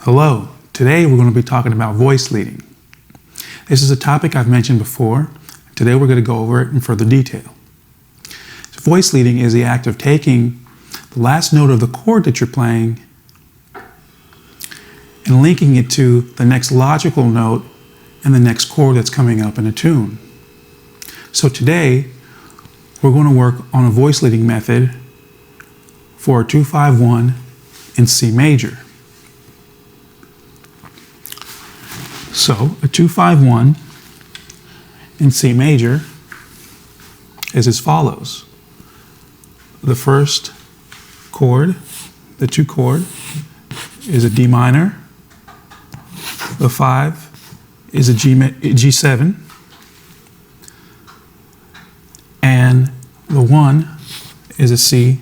Hello, today we're going to be talking about voice leading. This is a topic I've mentioned before. Today we're going to go over it in further detail. So voice leading is the act of taking the last note of the chord that you're playing and linking it to the next logical note and the next chord that's coming up in a tune. So today we're going to work on a voice leading method for a 2-5-1 in C major. So a 2-5-1 in C major is as follows. The first chord, the 2 chord, is a D minor. The 5 is a G7. And the 1 is a C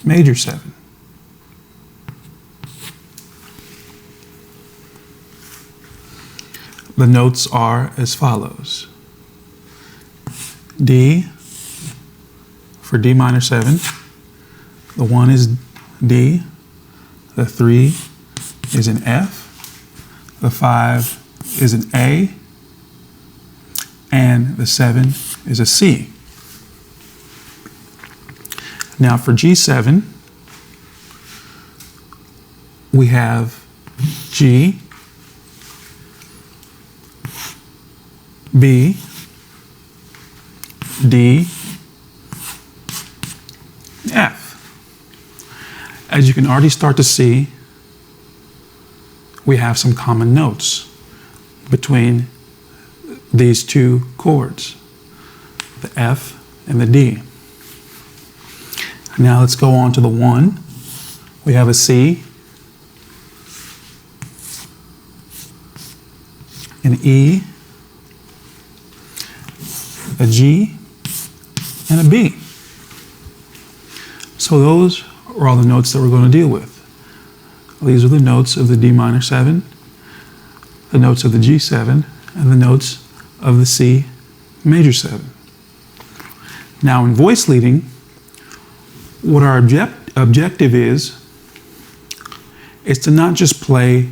major 7. The notes are as follows. D for D minor 7. The 1 is D. The 3 is an F. The 5 is an A. And the 7 is a C. Now for G7, we have G, B, D, F. As you can already start to see, we have some common notes between these 2 chords, the F and the D. Now let's go on to the 1. We have a C, an E, a G, and a B. So those are all the notes that we're going to deal with. These are the notes of the D minor 7, the notes of the G7, and the notes of the C major 7. Now in voice leading, what our objective is to not just play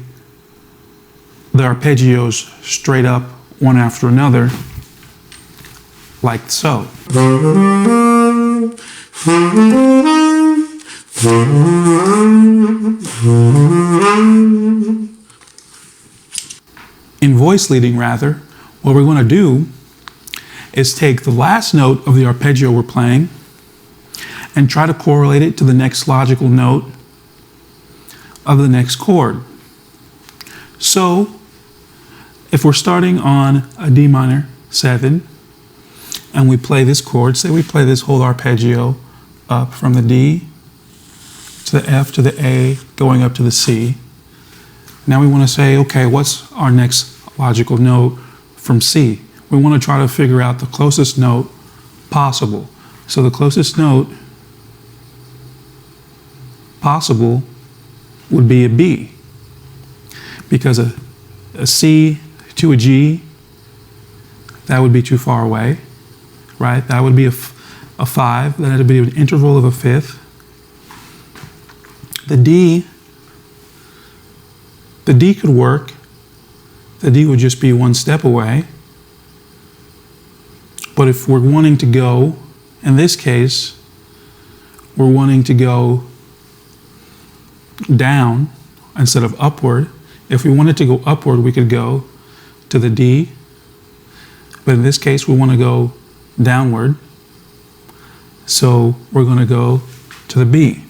the arpeggios straight up one after another, like so. In voice leading, rather, what we're going to do is take the last note of the arpeggio we're playing and try to correlate it to the next logical note of the next chord. So, if we're starting on a D minor 7, and we play this chord, say we play this whole arpeggio up from the D to the F to the A, going up to the C. Now we want to say, okay, what's our next logical note from C? We want to try to figure out the closest note possible. So the closest note possible would be a B, because a C to a G, that would be too far away, right? That would be a 5, then it would be an interval of a 5th. The D could work. The D would just be 1 step away. But if we're wanting to go, in this case, we're wanting to go down instead of upward. If we wanted to go upward, we could go to the D. But in this case, we want to go downward. So we're going to go to the B.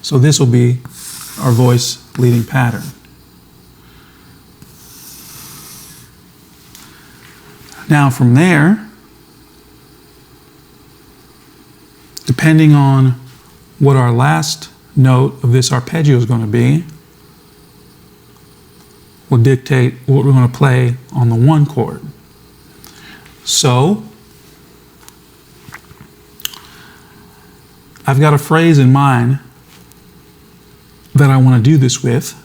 So this will be our voice leading pattern. Now from there, depending on what our last note of this arpeggio is going to be, will dictate what we're going to play on the 1 chord. So, I've got a phrase in mind that I want to do this with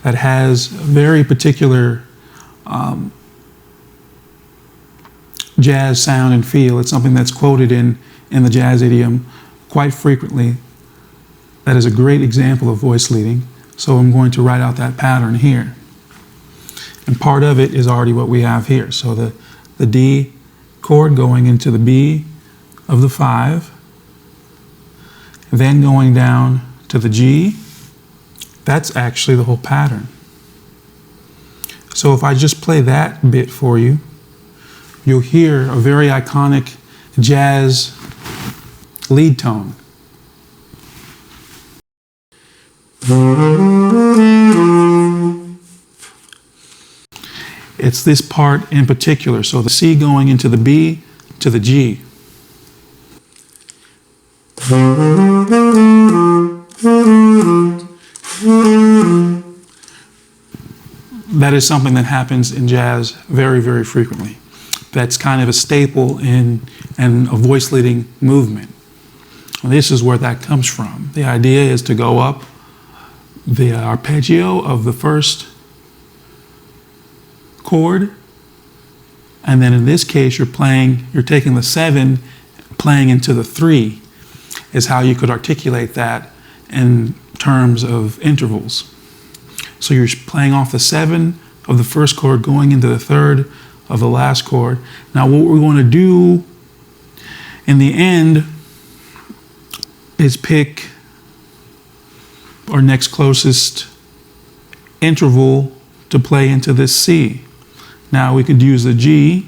that has a very particular jazz sound and feel. It's something that's quoted in the jazz idiom quite frequently. That is a great example of voice leading. So I'm going to write out that pattern here. And part of it is already what we have here. So the D chord going into the B of the 5, then going down to the G. That's actually the whole pattern. So if I just play that bit for you, you'll hear a very iconic jazz lead tone. It's this part in particular. So the C going into the B to the G. That is something that happens in jazz very, very frequently. That's kind of a staple in a voice leading movement. And this is where that comes from. The idea is to go up the arpeggio of the first chord, and then in this case you're taking the 7, playing into the 3, is how you could articulate that in terms of intervals. So you're playing off the 7 of the first chord, going into the 3rd of the last chord. Now what we're going to do in the end is pick our next closest interval to play into this C. Now we could use the G,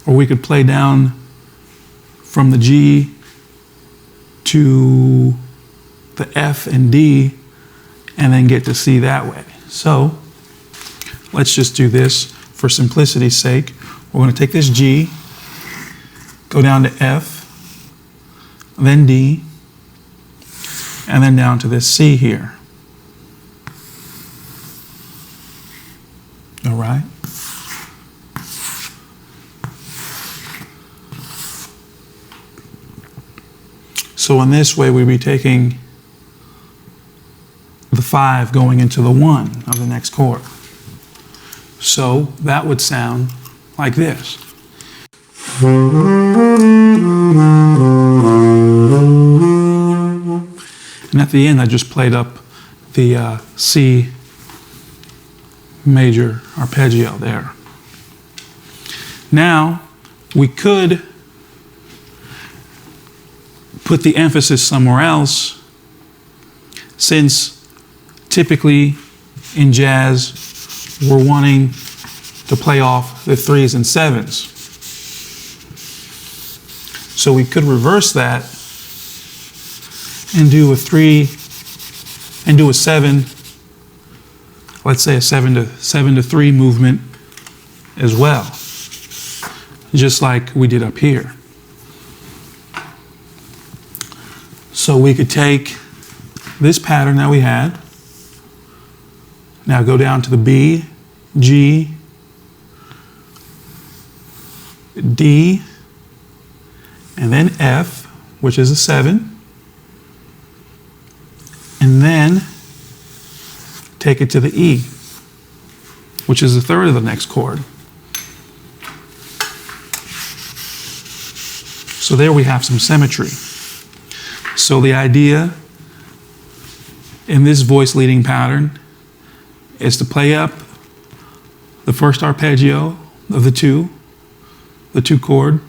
or we could play down from the G to the F and D, and then get to C that way. So let's just do this for simplicity's sake. We're going to take this G, go down to F, then D, and then down to this C here. All right? So in this way, we'd be taking the 5 going into the 1 of the next chord. So that would sound like this. And at the end, I just played up the C major arpeggio there. Now, we could put the emphasis somewhere else, since typically in jazz, we're wanting to play off the 3s and 7s. So we could reverse that and do a 3 and do a 7, let's say a 7 to 3 movement as well, just like we did up here. So we could take this pattern that we had, now go down to the B, G, D, and then F, which is a 7, and then take it to the E, which is the 3rd of the next chord. So there we have some symmetry. So the idea in this voice leading pattern is to play up the first arpeggio of the 2 chord,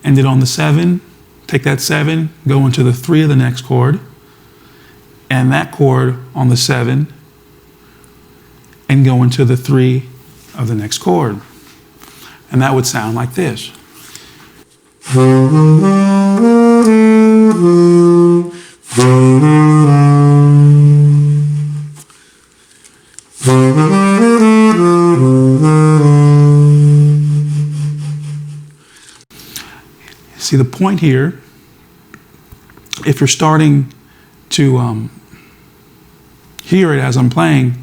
end it on the 7, take that 7, go into the 3 of the next chord, and that chord on the 7, and go into the 3 of the next chord. And that would sound like this. See, the point here, if you're starting to hear it as I'm playing,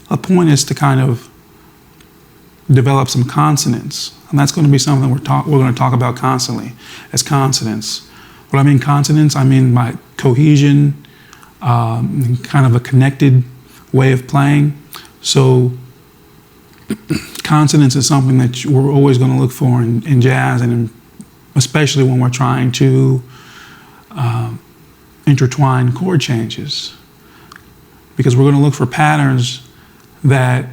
the point is to kind of develop some consonants. And that's going to be something we're going to talk about constantly as consonants. What I mean consonants, I mean by cohesion, kind of a connected way of playing. So consonance is something that we're always going to look for in jazz, and especially when we're trying to intertwine chord changes, because we're going to look for patterns that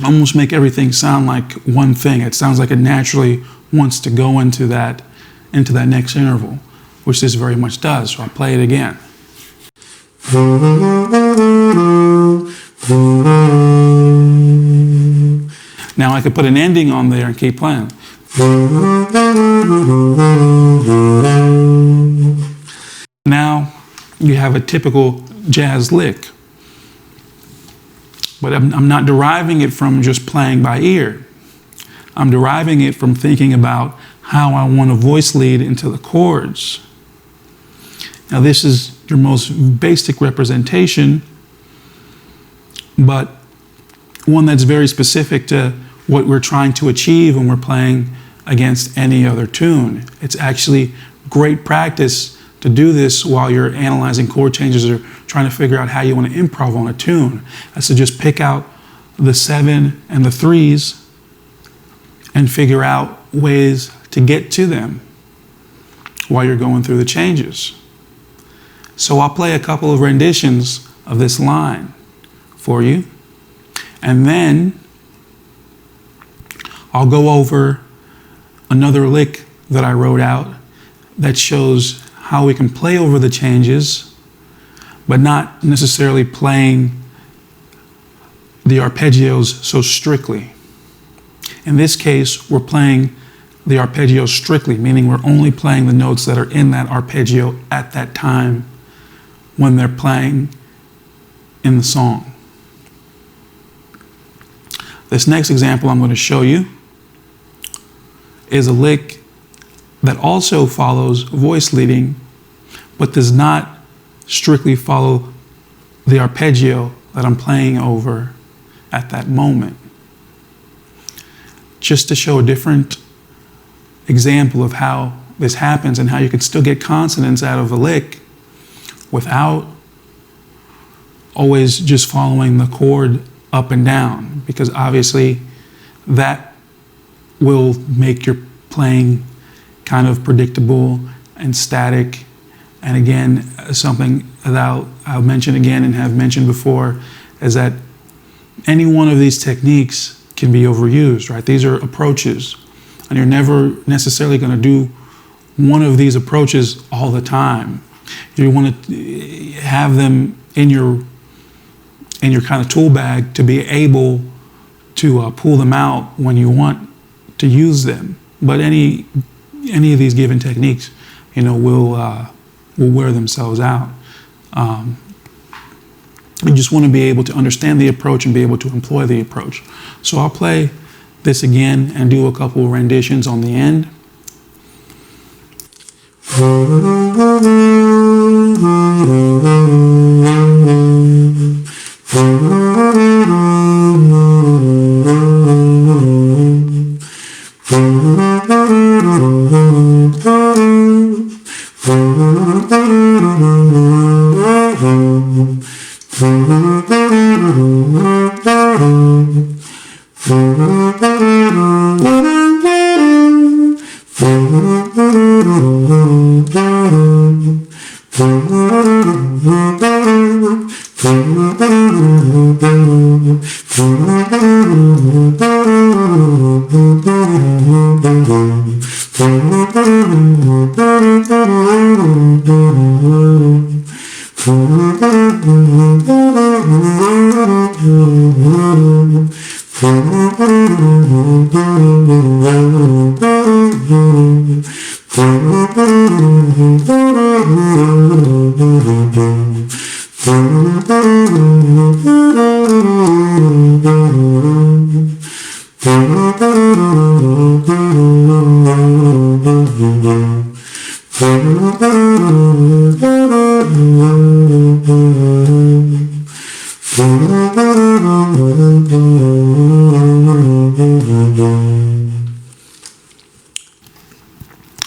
almost make everything sound like one thing. It sounds like it naturally wants to go into that next interval, which this very much does. So I'll play it again. Now I could put an ending on there and keep playing. Now you have a typical jazz lick. But I'm not deriving it from just playing by ear. I'm deriving it from thinking about how I want to voice lead into the chords. Now this is your most basic representation, but one that's very specific to what we're trying to achieve when we're playing against any other tune. It's actually great practice to do this while you're analyzing chord changes or trying to figure out how you want to improv on a tune. That's to just pick out the 7 and the 3s and figure out ways to get to them while you're going through the changes. So I'll play a couple of renditions of this line for you, and then I'll go over another lick that I wrote out that shows how we can play over the changes, but not necessarily playing the arpeggios so strictly. In this case, we're playing the arpeggio strictly, meaning we're only playing the notes that are in that arpeggio at that time when they're playing in the song. This next example I'm going to show you is a lick that also follows voice leading, but does not strictly follow the arpeggio that I'm playing over at that moment. Just to show a different example of how this happens and how you can still get consonants out of a lick without always just following the chord up and down, because obviously that will make your playing kind of predictable and static. And again, something that I'll mention again and have mentioned before is that any one of these techniques can be overused, right? These are approaches, and you're never necessarily going to do one of these approaches all the time. You want to have them in your kind of tool bag to be able to pull them out when you want to use them. But any of these given techniques, will wear themselves out. You just want to be able to understand the approach and be able to employ the approach. So I'll play this again and do a couple of renditions on the end.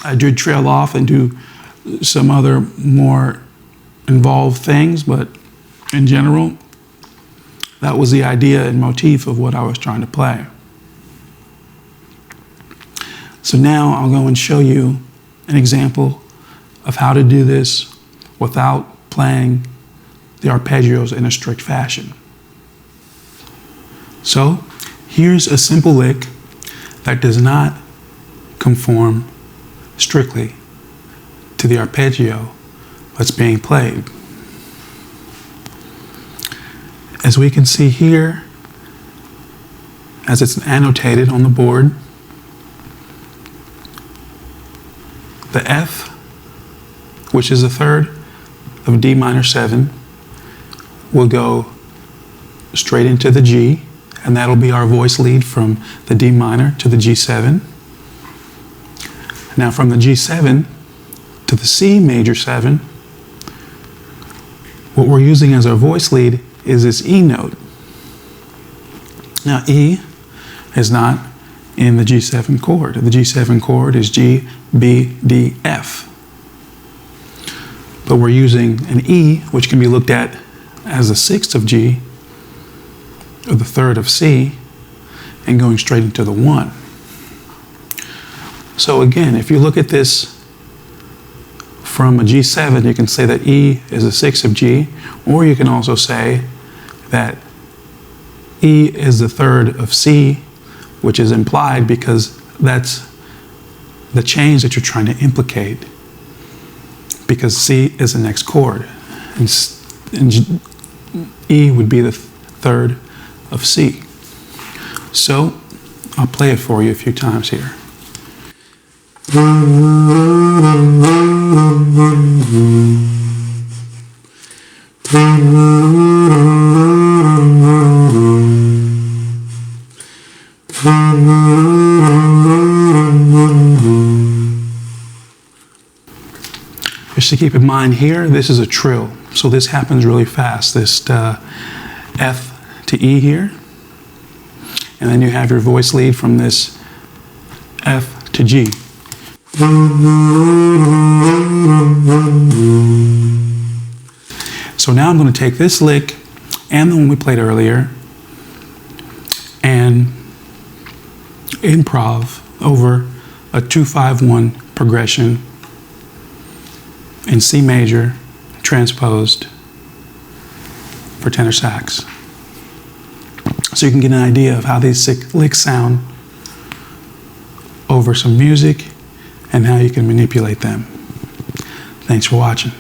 I did trail off and do some other more involved things, but in general, That was the idea and motif of what I was trying to play. So now I'll go and show you an example of how to do this without playing the arpeggios in a strict fashion. So here's a simple lick that does not conform strictly to the arpeggio that's being played. As we can see here, as it's annotated on the board, the F, which is a third of D minor 7, will go straight into the G, and that'll be our voice lead from the D minor to the G7. Now from the G7 to the C major 7, what we're using as our voice lead is this E note. Now E is not in the G7 chord. The G7 chord is G, B, D, F. But we're using an E, which can be looked at as the sixth of G, or the third of C, and going straight into the 1. So again, if you look at this from a G7, you can say that E is the sixth of G, or you can also say that E is the third of C, which is implied because that's the change that you're trying to implicate, because C is the next chord, and E would be the third of C. So I'll play it for you a few times here. Just to keep in mind here, this is a trill, so this happens really fast, this F to E here, and then you have your voice lead from this F to G. So now I'm going to take this lick and the one we played earlier and improv over a 2-5-1 progression in C major transposed for tenor sax. So you can get an idea of how these licks sound over some music and how you can manipulate them. Thanks for watching.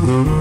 Mm-hmm.